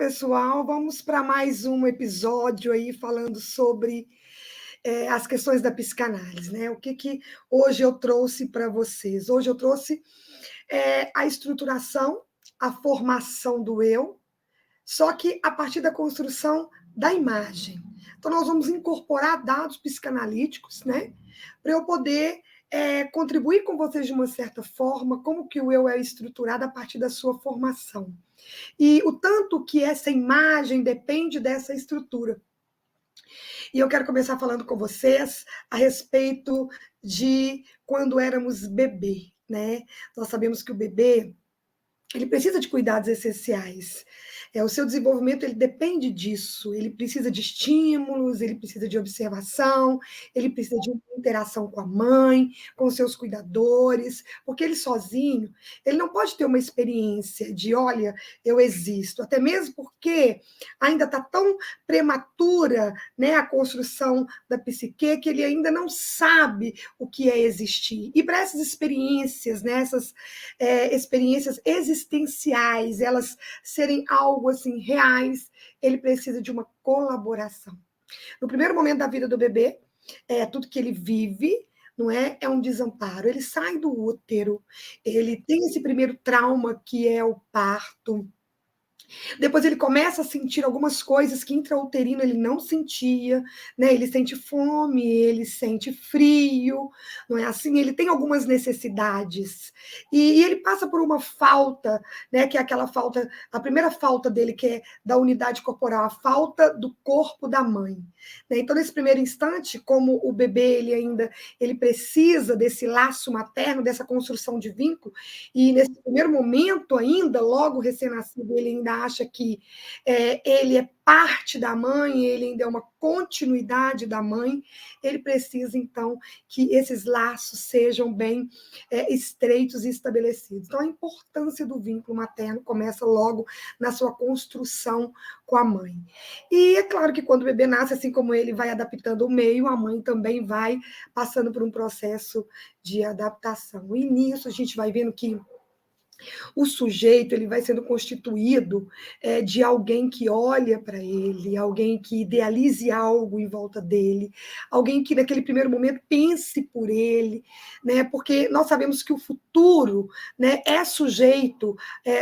pessoal, vamos para mais um episódio aí falando sobre as questões da psicanálise, né? O que que hoje eu trouxe para vocês? Hoje eu trouxe a estruturação, a formação do eu, só que a partir da construção da imagem. Então, nós vamos incorporar dados psicanalíticos, né? Para eu poder contribuir com vocês de uma certa forma, como que o eu é estruturado a partir da sua formação. E o tanto que essa imagem depende dessa estrutura. E eu quero começar falando com vocês a respeito de quando éramos bebê, né? Nós sabemos que o bebê ele precisa de cuidados essenciais. O seu desenvolvimento ele depende disso. Ele precisa de estímulos, ele precisa de observação, ele precisa de uma interação com a mãe, com os seus cuidadores, porque ele sozinho, ele não pode ter uma experiência de, olha, eu existo, até mesmo porque ainda está tão prematura, né, a construção da psique que ele ainda não sabe o que é existir. E para essas experiências, né, essas experiências existenciais, elas serem algo assim reais, ele precisa de uma colaboração. No primeiro momento da vida do bebê, tudo que ele vive, não é? É um desamparo. Ele sai do útero, ele tem esse primeiro trauma que é o parto. Depois ele começa a sentir algumas coisas que intrauterino ele não sentia, né? Ele sente fome, ele sente frio, não é assim? Ele tem algumas necessidades e ele passa por uma falta, né? Que é aquela falta, a primeira falta dele que é da unidade corporal, a falta do corpo da mãe. Né? Então nesse primeiro instante, como o bebê ele precisa desse laço materno, dessa construção de vínculo e nesse primeiro momento ainda, logo recém-nascido, ele ainda acha que ele é parte da mãe, ele ainda é uma continuidade da mãe, ele precisa, então, que esses laços sejam bem estreitos e estabelecidos. Então, a importância do vínculo materno começa logo na sua construção com a mãe. E é claro que quando o bebê nasce, assim como ele vai adaptando o meio, a mãe também vai passando por um processo de adaptação. E nisso a gente vai vendo que o sujeito ele vai sendo constituído de alguém que olha para ele, alguém que idealize algo em volta dele, alguém que naquele primeiro momento pense por ele, né? Porque nós sabemos que o futuro, né, é sujeito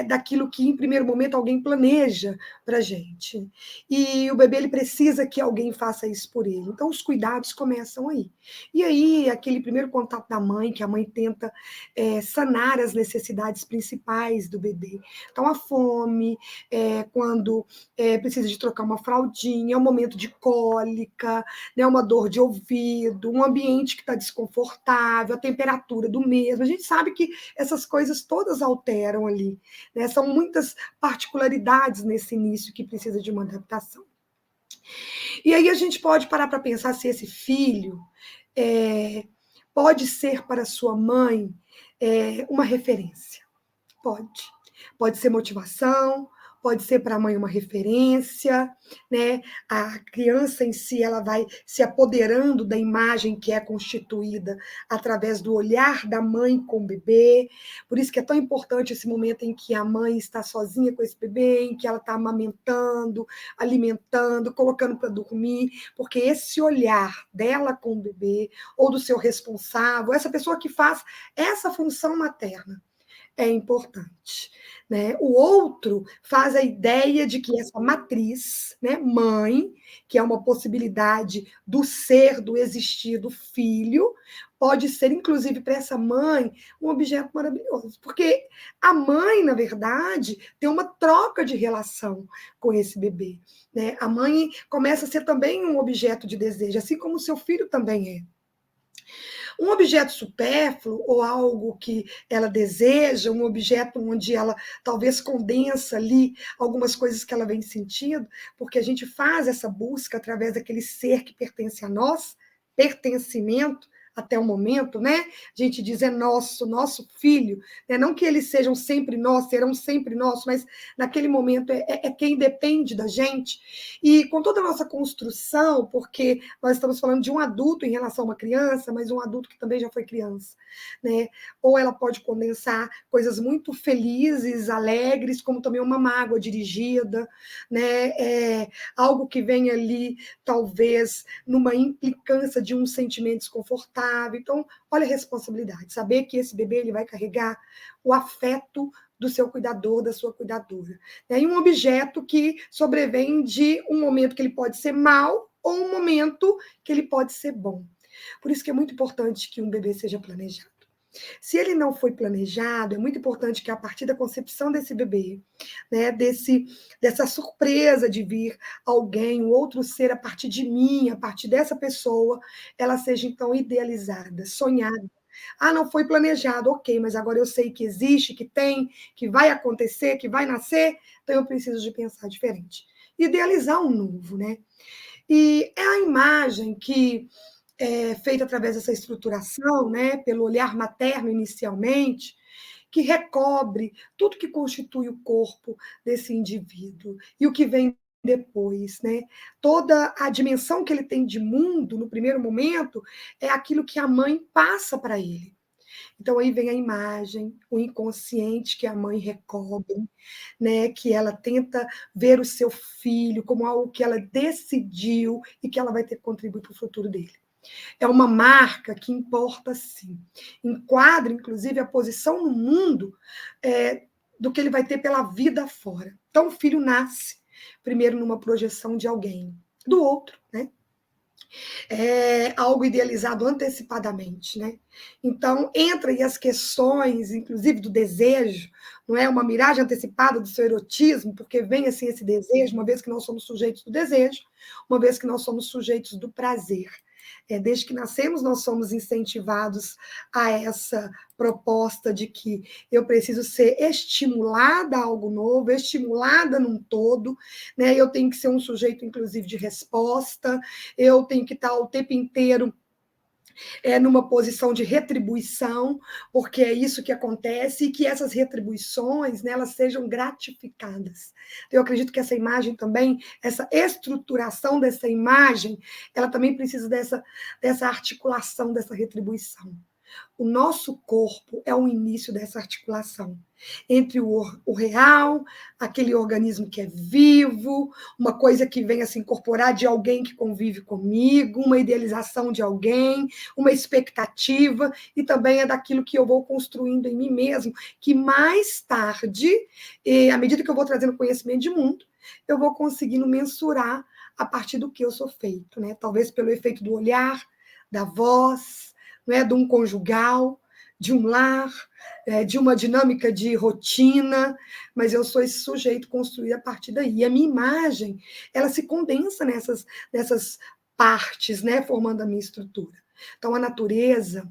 daquilo que em primeiro momento alguém planeja para a gente. E o bebê ele precisa que alguém faça isso por ele. Então os cuidados começam aí. E aí aquele primeiro contato da mãe, que a mãe tenta sanar as necessidades principais do bebê. Então, a fome, quando precisa de trocar uma fraldinha, é um momento de cólica, né, uma dor de ouvido, um ambiente que está desconfortável, a temperatura do mesmo. A gente sabe que essas coisas todas alteram ali. Né? São muitas particularidades nesse início que precisa de uma adaptação. E aí a gente pode parar para pensar se esse filho pode ser para sua mãe uma referência. Pode. Pode ser motivação, pode ser para a mãe uma referência, né? A criança em si ela vai se apoderando da imagem que é constituída através do olhar da mãe com o bebê. Por isso que é tão importante esse momento em que a mãe está sozinha com esse bebê, em que ela está amamentando, alimentando, colocando para dormir, porque esse olhar dela com o bebê ou do seu responsável, essa pessoa que faz essa função materna, é importante. Né? O outro faz a ideia de que essa matriz, né, mãe, que é uma possibilidade do ser, do existir do filho, pode ser, inclusive, para essa mãe, um objeto maravilhoso. Porque a mãe, na verdade, tem uma troca de relação com esse bebê. Né? A mãe começa a ser também um objeto de desejo, assim como o seu filho também é. Um objeto supérfluo ou algo que ela deseja, um objeto onde ela talvez condensa ali algumas coisas que ela vem sentindo, porque a gente faz essa busca através daquele ser que pertence a nós, pertencimento, até o momento, né? A gente diz é nosso filho, né? Não que eles sejam sempre nossos, serão sempre nossos, mas naquele momento é quem depende da gente. E com toda a nossa construção, porque nós estamos falando de um adulto em relação a uma criança, mas um adulto que também já foi criança, né? Ou ela pode condensar coisas muito felizes, alegres, como também uma mágoa dirigida, né? Algo que vem ali, talvez, numa implicância de um sentimento desconfortável. Então, olha a responsabilidade, saber que esse bebê ele vai carregar o afeto do seu cuidador, da sua cuidadora. E um objeto que sobrevém de um momento que ele pode ser mau ou um momento que ele pode ser bom. Por isso que é muito importante que um bebê seja planejado. Se ele não foi planejado, é muito importante que a partir da concepção desse bebê, né, dessa surpresa de vir alguém, um outro ser a partir de mim, a partir dessa pessoa, ela seja então idealizada, sonhada. Ah, não foi planejado, ok, mas agora eu sei que existe, que tem, que vai acontecer, que vai nascer, então eu preciso de pensar diferente. Idealizar um novo, né? E é a imagem que feita através dessa estruturação, né, pelo olhar materno inicialmente, que recobre tudo que constitui o corpo desse indivíduo e o que vem depois, né? Toda a dimensão que ele tem de mundo no primeiro momento é aquilo que a mãe passa para ele. Então aí vem a imagem, o inconsciente que a mãe recobre, né, que ela tenta ver o seu filho como algo que ela decidiu e que ela vai ter que contribuir para o futuro dele. É uma marca que importa sim. Enquadra, inclusive, a posição no mundo do que ele vai ter pela vida fora. Então, o filho nasce primeiro numa projeção de alguém, do outro, né? É algo idealizado antecipadamente, né? Então, entra aí as questões, inclusive, do desejo, não é uma miragem antecipada do seu erotismo, porque vem assim esse desejo, uma vez que nós somos sujeitos do desejo, uma vez que nós somos sujeitos do prazer. Desde que nascemos, nós somos incentivados a essa proposta de que eu preciso ser estimulada a algo novo, estimulada num todo, né? Eu tenho que ser um sujeito, inclusive, de resposta, eu tenho que estar o tempo inteiro numa posição de retribuição, porque é isso que acontece, e que essas retribuições, né, elas sejam gratificadas. Eu acredito que essa imagem também, essa estruturação dessa imagem, ela também precisa dessa articulação, dessa retribuição. O nosso corpo é o início dessa articulação entre o real, aquele organismo que é vivo, uma coisa que venha se incorporar de alguém que convive comigo, uma idealização de alguém, uma expectativa, e também é daquilo que eu vou construindo em mim mesmo, que mais tarde, à medida que eu vou trazendo conhecimento de mundo, eu vou conseguindo mensurar a partir do que eu sou feito, né? Talvez pelo efeito do olhar, da voz, não é, de um conjugal, de um lar, de uma dinâmica de rotina, mas eu sou esse sujeito construído a partir daí. E a minha imagem, ela se condensa nessas partes, né, formando a minha estrutura. Então, a natureza,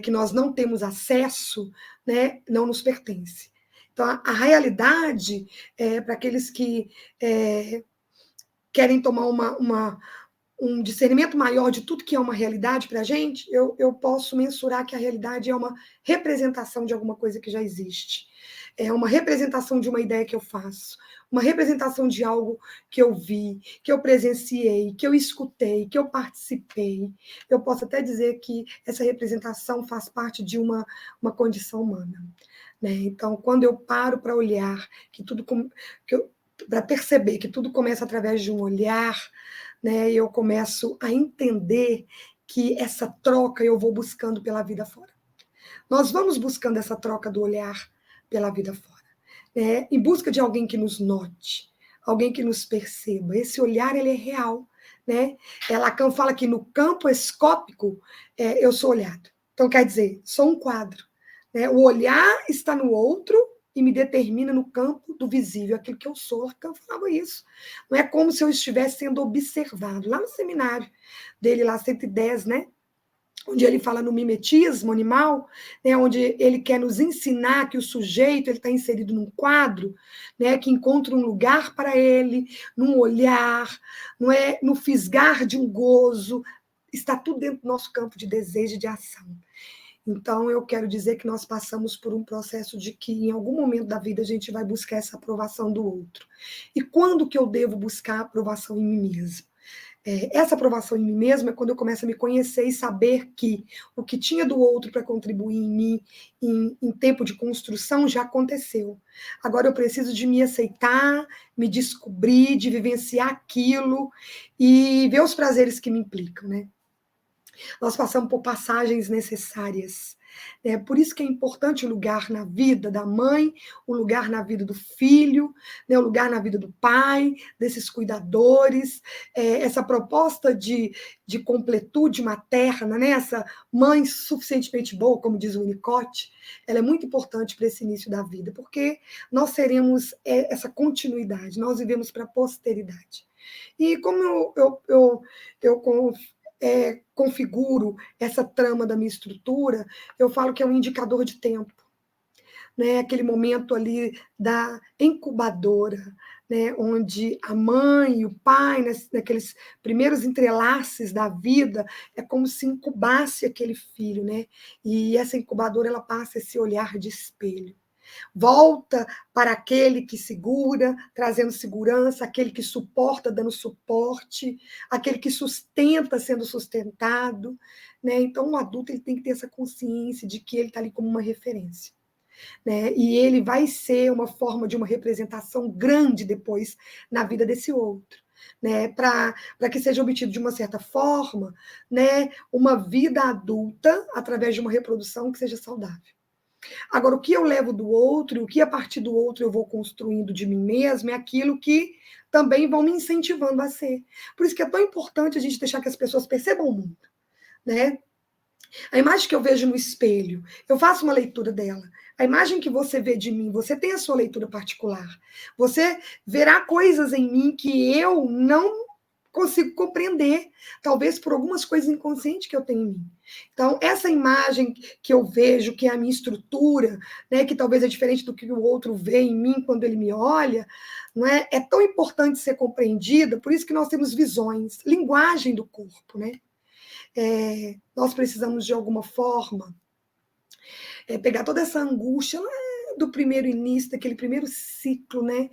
que nós não temos acesso, né, não nos pertence. Então, a realidade, para aqueles que querem tomar um discernimento maior de tudo que é uma realidade para a gente, eu posso mensurar que a realidade é uma representação de alguma coisa que já existe. É uma representação de uma ideia que eu faço, uma representação de algo que eu vi, que eu presenciei, que eu escutei, que eu participei. Eu posso até dizer que essa representação faz parte de uma condição humana. Né? Então, quando eu paro para olhar, para perceber que tudo começa através de um olhar, né, eu começo a entender que essa troca eu vou buscando pela vida fora. Nós vamos buscando essa troca do olhar pela vida fora, né, em busca de alguém que nos note, alguém que nos perceba. Esse olhar, ele é real. Né? Lacan fala que no campo escópico eu sou olhado. Então, quer dizer, sou um quadro. Né? O olhar está no outro e me determina no campo do visível, aquilo que eu sou. Lacan falava isso. Não é como se eu estivesse sendo observado. Lá no seminário dele, lá 110, né? Onde ele fala no mimetismo animal, né, onde ele quer nos ensinar que o sujeito está inserido num quadro, né, que encontra um lugar para ele, num olhar, não é, no fisgar de um gozo, está tudo dentro do nosso campo de desejo e de ação. Então, eu quero dizer que nós passamos por um processo de que, em algum momento da vida, a gente vai buscar essa aprovação do outro. E quando que eu devo buscar a aprovação em mim mesmo? Essa aprovação em mim mesma é quando eu começo a me conhecer e saber que o que tinha do outro para contribuir em mim, em tempo de construção, já aconteceu. Agora eu preciso de me aceitar, me descobrir, de vivenciar aquilo e ver os prazeres que me implicam, né? Nós passamos por passagens necessárias. Por isso que é importante o lugar na vida da mãe, o lugar na vida do filho, né, o lugar na vida do pai, desses cuidadores, essa proposta de completude materna, né, essa mãe suficientemente boa, como diz o Winnicott, ela é muito importante para esse início da vida, porque nós teremos essa continuidade, nós vivemos para a posteridade. E como eu configuro essa trama da minha estrutura, eu falo que é um indicador de tempo, né? Aquele momento ali da incubadora, né? Onde a mãe e o pai, naqueles primeiros entrelaces da vida, é como se incubasse aquele filho, né? E essa incubadora ela passa esse olhar de espelho. Volta para aquele que segura, trazendo segurança, aquele que suporta, dando suporte, aquele que sustenta, sendo sustentado, né? Então, o adulto ele tem que ter essa consciência de que ele está ali como uma referência, né? E ele vai ser uma forma de uma representação grande depois na vida desse outro, né? Para que seja obtido de uma certa forma, né? Uma vida adulta através de uma reprodução que seja saudável. Agora, o que eu levo do outro, o que a partir do outro eu vou construindo de mim mesma, é aquilo que também vão me incentivando a ser. Por isso que é tão importante a gente deixar que as pessoas percebam o mundo, né? A imagem que eu vejo no espelho, eu faço uma leitura dela. A imagem que você vê de mim, você tem a sua leitura particular. Você verá coisas em mim que eu não consigo compreender, talvez por algumas coisas inconscientes que eu tenho em mim. Então, essa imagem que eu vejo, que é a minha estrutura, né, que talvez é diferente do que o outro vê em mim quando ele me olha, não é? É tão importante ser compreendida, por isso que nós temos visões, linguagem do corpo, né? Nós precisamos, de alguma forma, pegar toda essa angústia lá do primeiro início, daquele primeiro ciclo, né?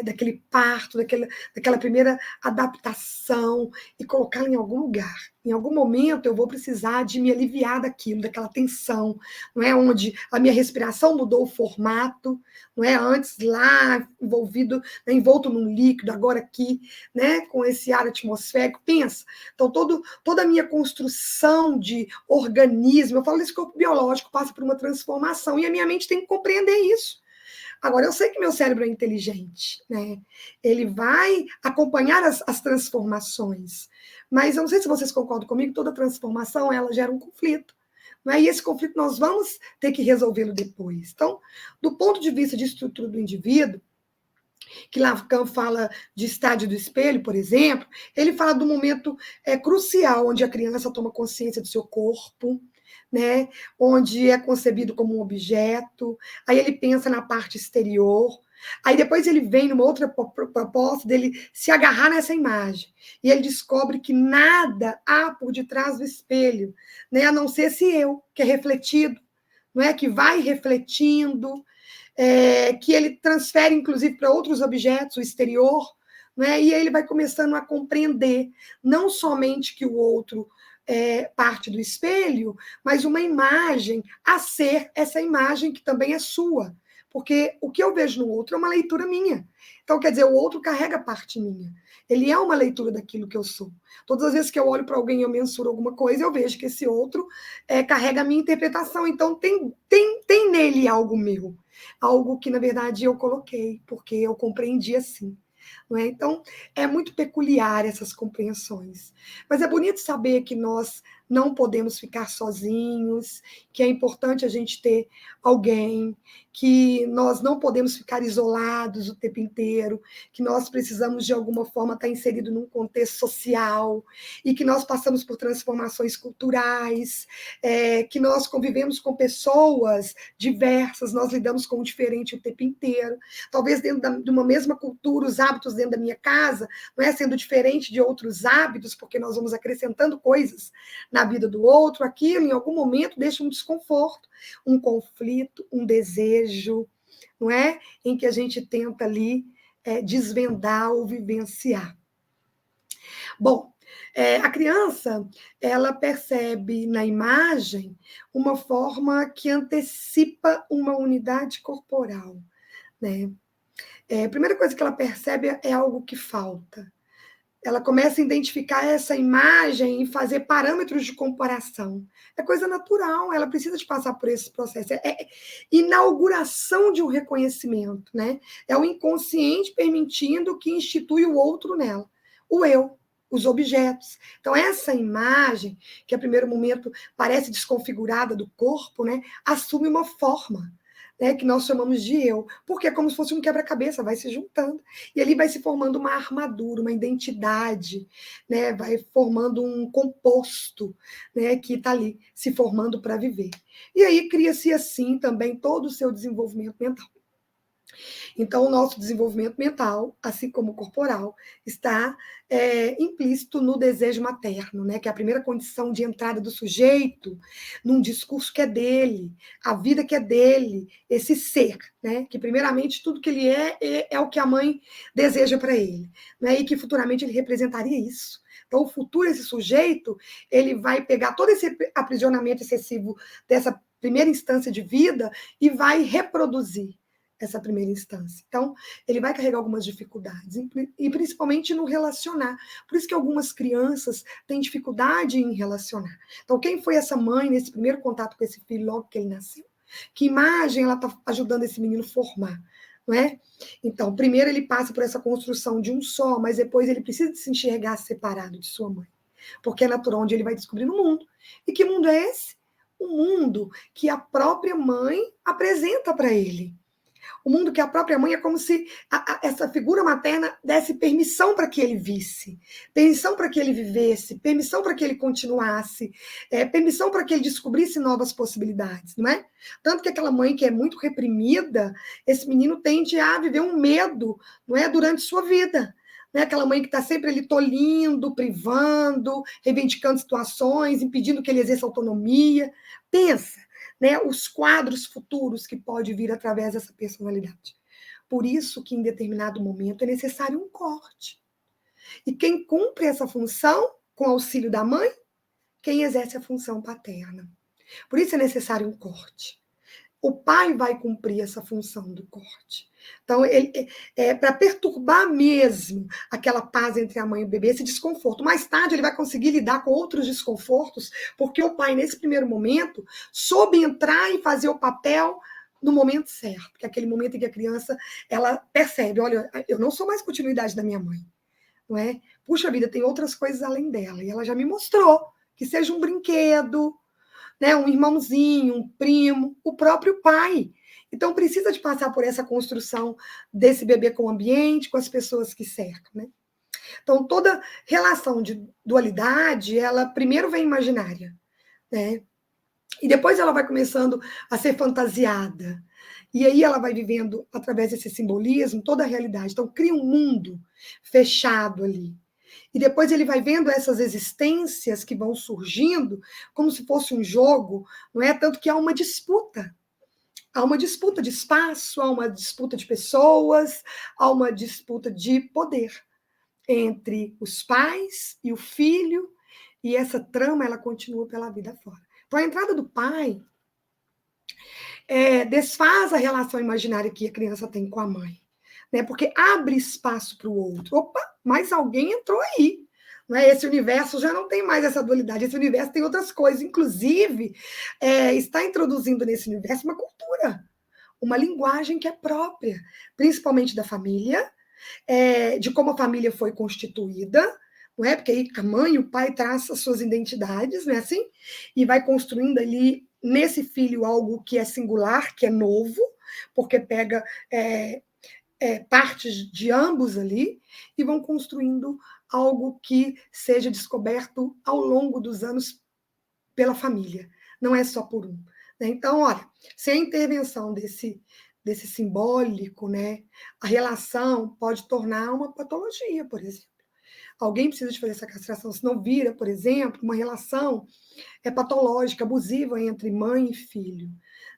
Daquele parto, daquela primeira adaptação, e colocá-la em algum lugar. Em algum momento eu vou precisar de me aliviar daquilo, daquela tensão, não é? Onde a minha respiração mudou o formato, não é? Antes lá, envolvido, né, envolto num líquido, agora aqui, né, com esse ar atmosférico. Pensa, então toda a minha construção de organismo, eu falo desse corpo biológico, passa por uma transformação, e a minha mente tem que compreender isso. Agora, eu sei que meu cérebro é inteligente, né? Ele vai acompanhar as transformações, mas eu não sei se vocês concordam comigo, toda transformação, ela gera um conflito, né? E esse conflito nós vamos ter que resolvê-lo depois. Então, do ponto de vista de estrutura do indivíduo, que Lacan fala de estádio do espelho, por exemplo, ele fala do momento crucial, onde a criança toma consciência do seu corpo, né? Onde é concebido como um objeto, aí ele pensa na parte exterior, aí depois ele vem numa outra proposta dele se agarrar nessa imagem, e ele descobre que nada há por detrás do espelho, né? A não ser esse eu, que é refletido, não é? Que vai refletindo, que ele transfere, inclusive, para outros objetos, o exterior, né? E aí ele vai começando a compreender não somente que o outro é parte do espelho, mas uma imagem a ser essa imagem que também é sua. Porque o que eu vejo no outro é uma leitura minha. Então, quer dizer, o outro carrega parte minha. Ele é uma leitura daquilo que eu sou. Todas as vezes que eu olho para alguém e eu mensuro alguma coisa, eu vejo que esse outro carrega a minha interpretação. Então, tem nele algo meu. Algo que, na verdade, eu coloquei, porque eu compreendi assim. Não é? Então, é muito peculiar essas compreensões. Mas é bonito saber que nós não podemos ficar sozinhos, que é importante a gente ter alguém, que nós não podemos ficar isolados o tempo inteiro, que nós precisamos, de alguma forma, estar inserido num contexto social, e que nós passamos por transformações culturais, que nós convivemos com pessoas diversas, nós lidamos com o diferente o tempo inteiro. Talvez dentro de uma mesma cultura, os hábitos dentro da minha casa, não é sendo diferente de outros hábitos, porque nós vamos acrescentando coisas na vida do outro, aquilo em algum momento deixa um desconforto, um conflito, um desejo, não é? Em que a gente tenta ali desvendar ou vivenciar. Bom, a criança, ela percebe na imagem uma forma que antecipa uma unidade corporal, né? A primeira coisa que ela percebe é algo que falta. Ela começa a identificar essa imagem e fazer parâmetros de comparação. É coisa natural, ela precisa de passar por esse processo. É inauguração de um reconhecimento, né? É o inconsciente permitindo que institui o outro nela, o eu, os objetos. Então, essa imagem, que a primeiro momento parece desconfigurada do corpo, né, assume uma forma, né, que nós chamamos de eu, porque é como se fosse um quebra-cabeça, vai se juntando, e ali vai se formando uma armadura, uma identidade, né, vai formando um composto, né, que está ali, se formando para viver. E aí cria-se assim também todo o seu desenvolvimento mental. Então, o nosso desenvolvimento mental, assim como o corporal, está implícito no desejo materno, né? Que é a primeira condição de entrada do sujeito num discurso que é dele, a vida que é dele, esse ser, né? Que primeiramente tudo que ele é o que a mãe deseja para ele, né? E que futuramente ele representaria isso. Então, o futuro, esse sujeito, ele vai pegar todo esse aprisionamento excessivo dessa primeira instância de vida e vai reproduzir essa primeira instância. Então, ele vai carregar algumas dificuldades, e principalmente no relacionar. Por isso que algumas crianças têm dificuldade em relacionar. Então, quem foi essa mãe nesse primeiro contato com esse filho logo que ele nasceu? Que imagem ela está ajudando esse menino a formar? Não é? Então, primeiro ele passa por essa construção de um só, mas depois ele precisa de se enxergar separado de sua mãe. Porque é natural onde ele vai descobrindo o mundo. E que mundo é esse? O mundo que a própria mãe apresenta para ele. O mundo que a própria mãe é como se essa figura materna desse permissão para que ele visse, permissão para que ele vivesse, permissão para que ele continuasse, permissão para que ele descobrisse novas possibilidades, não é? Tanto que aquela mãe que é muito reprimida, esse menino tende a viver um medo, não é, durante sua vida. Não é aquela mãe que está sempre ali tolhindo, privando, reivindicando situações, impedindo que ele exerça autonomia. Pensa, né, os quadros futuros que pode vir através dessa personalidade. Por isso que em determinado momento é necessário um corte. E quem cumpre essa função com auxílio da mãe, quem exerce a função paterna. Por isso é necessário um corte. O pai vai cumprir essa função do corte. Então, para perturbar mesmo aquela paz entre a mãe e o bebê, esse desconforto. Mais tarde, ele vai conseguir lidar com outros desconfortos, porque o pai, nesse primeiro momento, soube entrar e fazer o papel no momento certo, que é aquele momento em que a criança ela percebe, olha, eu não sou mais continuidade da minha mãe, não é? Puxa vida, tem outras coisas além dela, e ela já me mostrou que seja um brinquedo, né, um irmãozinho, um primo, o próprio pai. Então, precisa de passar por essa construção desse bebê com o ambiente, com as pessoas que cercam, né? Então, toda relação de dualidade, ela primeiro vem imaginária, né? E depois ela vai começando a ser fantasiada. E aí ela vai vivendo, através desse simbolismo, toda a realidade. Então, cria um mundo fechado ali. E depois ele vai vendo essas existências que vão surgindo como se fosse um jogo, não é? Tanto que há uma disputa. Há uma disputa de espaço, há uma disputa de pessoas, há uma disputa de poder entre os pais e o filho, e essa trama ela continua pela vida fora. Então, a entrada do pai desfaz a relação imaginária que a criança tem com a mãe, né? Porque abre espaço para o outro. Opa, mais alguém entrou aí. Não é? Esse universo já não tem mais essa dualidade, esse universo tem outras coisas. Inclusive, está introduzindo nesse universo uma cultura, uma linguagem que é própria, principalmente da família, de como a família foi constituída, não é? Porque aí a mãe e o pai traçam as suas identidades, não é assim? E vai construindo ali nesse filho algo que é singular, que é novo, porque pega partes de ambos ali e vão construindo algo que seja descoberto ao longo dos anos pela família, não é só por um. Né? Então, olha, sem a intervenção desse simbólico, né, a relação pode tornar uma patologia, por exemplo. Alguém precisa de fazer essa castração, senão vira, por exemplo, uma relação patológica, abusiva entre mãe e filho.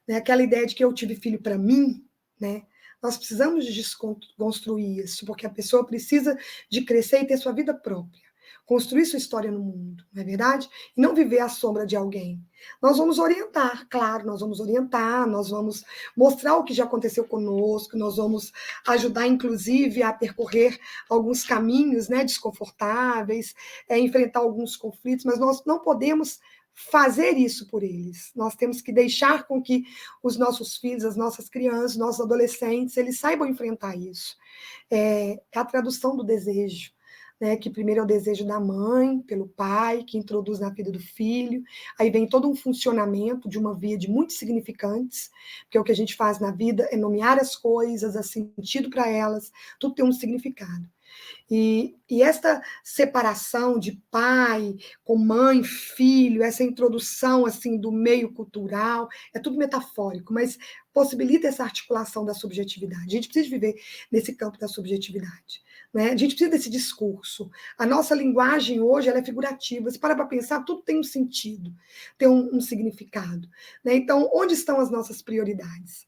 Né? Aquela ideia de que eu tive filho para mim, né? Nós precisamos de desconstruir isso, porque a pessoa precisa de crescer e ter sua vida própria, construir sua história no mundo, não é verdade? E não viver à sombra de alguém. Nós vamos orientar, claro, nós vamos orientar, nós vamos mostrar o que já aconteceu conosco, nós vamos ajudar, inclusive, a percorrer alguns caminhos, né, desconfortáveis, enfrentar alguns conflitos, mas nós não podemos fazer isso por eles. Nós temos que deixar com que os nossos filhos, as nossas crianças, nossos adolescentes, eles saibam enfrentar isso. É a tradução do desejo, né? Que primeiro é o desejo da mãe pelo pai, que introduz na vida do filho, aí vem todo um funcionamento de uma via de muitos significantes, porque o que a gente faz na vida é nomear as coisas, dar sentido para elas, tudo tem um significado. E esta separação de pai com mãe, filho, essa introdução assim do meio cultural, é tudo metafórico, mas possibilita essa articulação da subjetividade. A gente precisa viver nesse campo da subjetividade. Né? A gente precisa desse discurso. A nossa linguagem hoje ela é figurativa. Se para pensar, tudo tem um sentido, tem um significado. Né? Então, onde estão as nossas prioridades?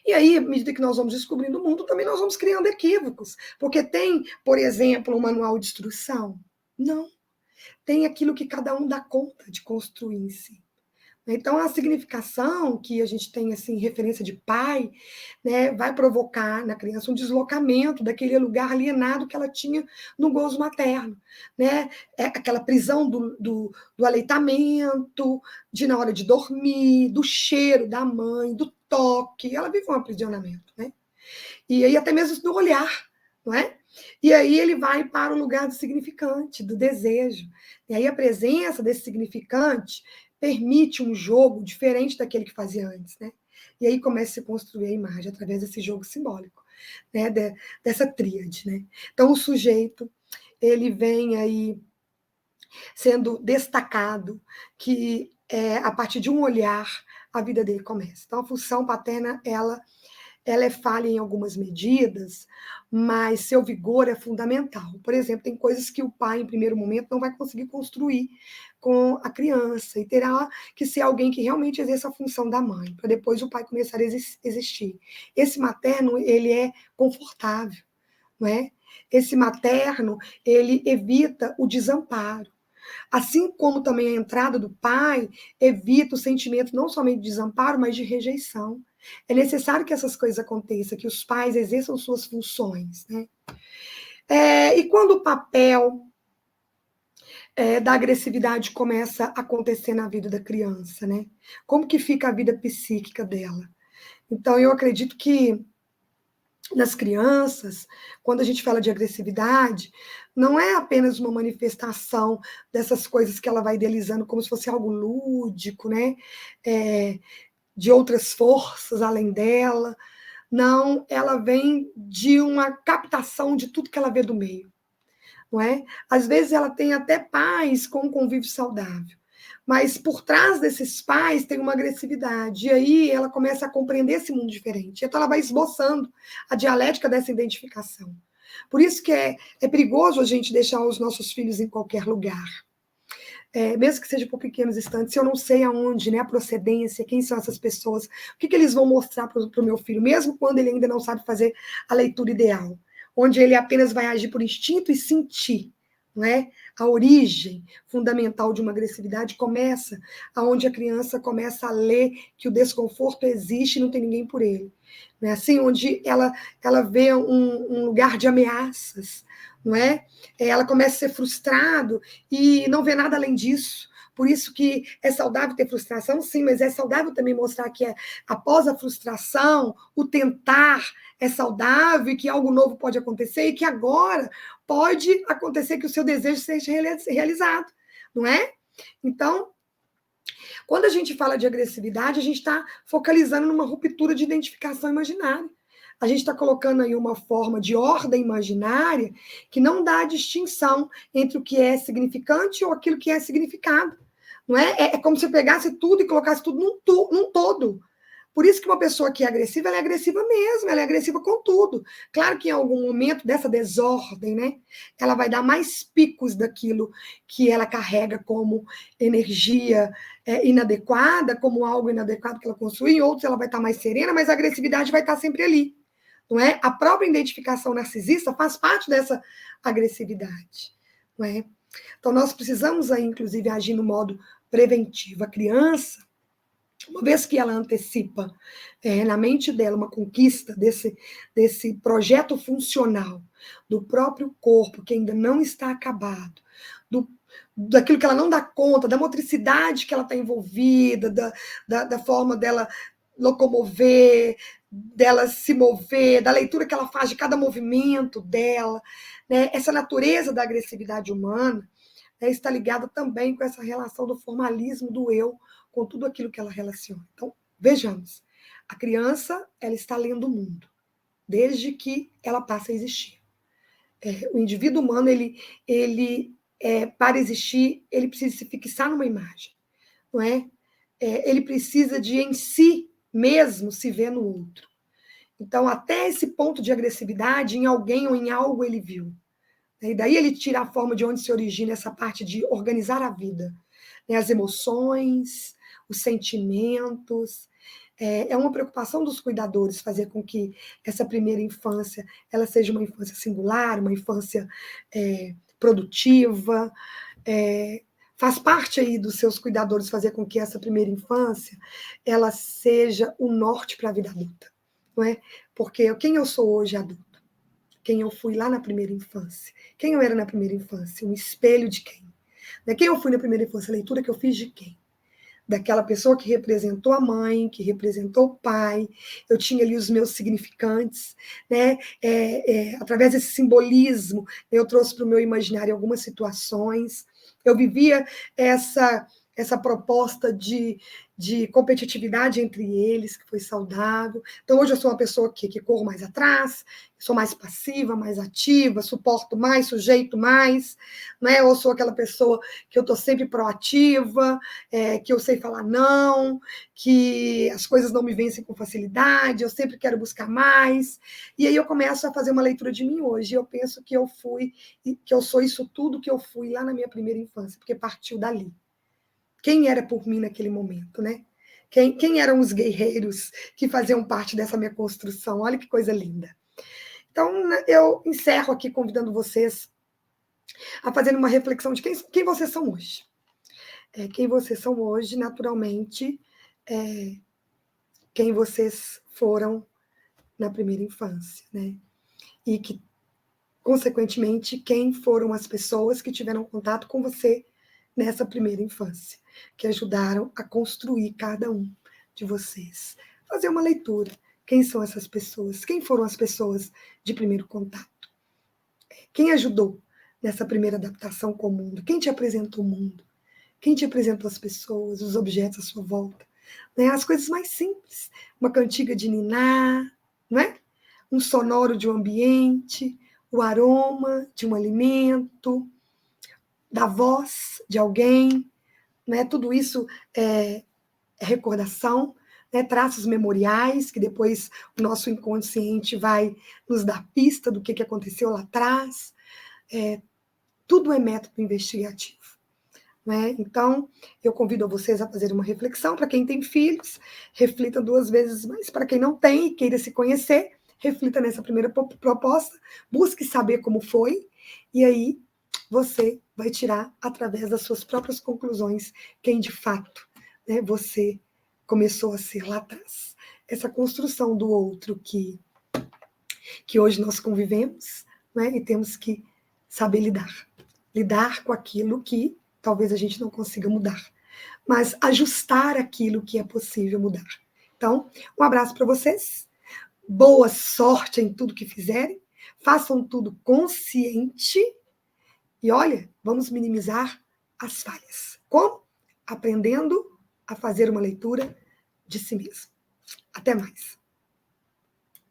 E aí, à medida que nós vamos descobrindo o mundo, também nós vamos criando equívocos. Porque tem, por exemplo, um manual de instrução? Não. Tem aquilo que cada um dá conta de construir em si. Então, a significação que a gente tem, assim, referência de pai, né, vai provocar na criança um deslocamento daquele lugar alienado que ela tinha no gozo materno. Né? É aquela prisão do aleitamento, de na hora de dormir, do cheiro da mãe, do toque. Ela vive um aprisionamento. Né? E aí até mesmo do olhar, não é? E aí ele vai para o lugar do significante, do desejo. E aí a presença desse significante permite um jogo diferente daquele que fazia antes, né? E aí começa a se construir a imagem através desse jogo simbólico, né? Dessa tríade, né? Então o sujeito, ele vem aí sendo destacado que a partir de um olhar a vida dele começa. Então a função paterna, ela é falha em algumas medidas, mas seu vigor é fundamental. Por exemplo, tem coisas que o pai, em primeiro momento, não vai conseguir construir com a criança, e terá que ser alguém que realmente exerça a função da mãe, para depois o pai começar a existir. Esse materno, ele é confortável, não é? Esse materno, ele evita o desamparo. Assim como também a entrada do pai evita o sentimento não somente de desamparo, mas de rejeição. É necessário que essas coisas aconteçam, que os pais exerçam suas funções. Né? E quando o papel da agressividade começa a acontecer na vida da criança? Né? Como que fica a vida psíquica dela? Então, eu acredito que nas crianças, quando a gente fala de agressividade, não é apenas uma manifestação dessas coisas que ela vai idealizando como se fosse algo lúdico, né? De outras forças além dela. Não, ela vem de uma captação de tudo que ela vê do meio. Não é? Às vezes ela tem até pais com um convívio saudável, mas por trás desses pais tem uma agressividade, e aí ela começa a compreender esse mundo diferente, então ela vai esboçando a dialética dessa identificação. Por isso que é perigoso a gente deixar os nossos filhos em qualquer lugar, mesmo que seja por pequenos instantes, se eu não sei aonde, né, a procedência, quem são essas pessoas, o que eles vão mostrar para o meu filho, mesmo quando ele ainda não sabe fazer a leitura ideal, onde ele apenas vai agir por instinto e sentir. Não é? A origem fundamental de uma agressividade começa aonde a criança começa a ler que o desconforto existe e não tem ninguém por ele. Não é assim? Onde ela vê um lugar de ameaças, não é? Ela começa a ser frustrado e não vê nada além disso. Por isso que é saudável ter frustração, sim, mas é saudável também mostrar que após a frustração, o tentar é saudável e que algo novo pode acontecer e que agora pode acontecer que o seu desejo seja realizado, não é? Então, quando a gente fala de agressividade, a gente está focalizando numa ruptura de identificação imaginária. A gente está colocando aí uma forma de ordem imaginária que não dá a distinção entre o que é significante ou aquilo que é significado. Não é? É como se eu pegasse tudo e colocasse tudo num todo. Por isso que uma pessoa que é agressiva, ela é agressiva mesmo, ela é agressiva com tudo. Claro que em algum momento dessa desordem, né, ela vai dar mais picos daquilo que ela carrega como energia inadequada, como algo inadequado que ela construiu, em outros ela vai estar mais serena, mas a agressividade vai estar sempre ali. Não é? A própria identificação narcisista faz parte dessa agressividade. Não é? Então, nós precisamos, aí, inclusive, agir no modo preventivo. A criança, uma vez que ela antecipa na mente dela uma conquista desse projeto funcional do próprio corpo, que ainda não está acabado, daquilo que ela não dá conta, da motricidade que ela está envolvida, da forma dela locomover, dela se mover, da leitura que ela faz de cada movimento dela, né? Essa natureza da agressividade humana está ligada também com essa relação do formalismo do eu com tudo aquilo que ela relaciona. Então, vejamos, a criança ela está lendo o mundo, desde que ela passa a existir. O indivíduo humano, para existir, ele precisa se fixar numa imagem, não é? Ele precisa de, em si mesmo, se ver no outro. Então, até esse ponto de agressividade, em alguém ou em algo ele viu. E daí ele tira a forma de onde se origina essa parte de organizar a vida. As emoções, os sentimentos. É uma preocupação dos cuidadores fazer com que essa primeira infância ela seja uma infância singular, uma infância produtiva. Faz parte aí dos seus cuidadores fazer com que essa primeira infância ela seja o norte para a vida adulta. Não é? Porque quem eu sou hoje adulto? Quem eu fui lá na primeira infância? Quem eu era na primeira infância? Um espelho de quem? Quem eu fui na primeira infância? A leitura que eu fiz de quem? Daquela pessoa que representou a mãe, que representou o pai. Eu tinha ali os meus significantes, né? Através desse simbolismo, eu trouxe para o meu imaginário algumas situações. Eu vivia essa proposta de competitividade entre eles, que foi saudável. Então, hoje eu sou uma pessoa que corro mais atrás, sou mais passiva, mais ativa, suporto mais, sujeito mais, né? Ou sou aquela pessoa que eu estou sempre proativa, que eu sei falar não, que as coisas não me vencem com facilidade, eu sempre quero buscar mais. E aí eu começo a fazer uma leitura de mim hoje. E eu penso que eu sou isso tudo que eu fui lá na minha primeira infância, porque partiu dali. Quem era por mim naquele momento, né? Quem eram os guerreiros que faziam parte dessa minha construção? Olha que coisa linda. Então, eu encerro aqui convidando vocês a fazerem uma reflexão de quem vocês são hoje. Quem vocês são hoje, naturalmente, quem vocês foram na primeira infância, né? E que, consequentemente, quem foram as pessoas que tiveram contato com você nessa primeira infância, que ajudaram a construir cada um de vocês. Fazer uma leitura. Quem são essas pessoas? Quem foram as pessoas de primeiro contato? Quem ajudou nessa primeira adaptação com o mundo? Quem te apresentou o mundo? Quem te apresentou as pessoas, os objetos à sua volta? As coisas mais simples. Uma cantiga de niná, não é? Um sonoro de um ambiente, o aroma de um alimento, da voz de alguém, né? Tudo isso é recordação, né? Traços memoriais, que depois o nosso inconsciente vai nos dar pista do que aconteceu lá atrás. Tudo é método investigativo. Né? Então, eu convido vocês a fazerem uma reflexão. Para quem tem filhos, reflita 2 vezes mais. Para quem não tem e queira se conhecer, reflita nessa primeira proposta, busque saber como foi, e aí você vai tirar, através das suas próprias conclusões, quem de fato, né, você começou a ser lá atrás. Essa construção do outro que hoje nós convivemos, né, e temos que saber lidar com aquilo que talvez a gente não consiga mudar, mas ajustar aquilo que é possível mudar. Então, um abraço para vocês, boa sorte em tudo que fizerem, façam tudo consciente e, olha, vamos minimizar as falhas. Como? Aprendendo a fazer uma leitura de si mesmo. Até mais.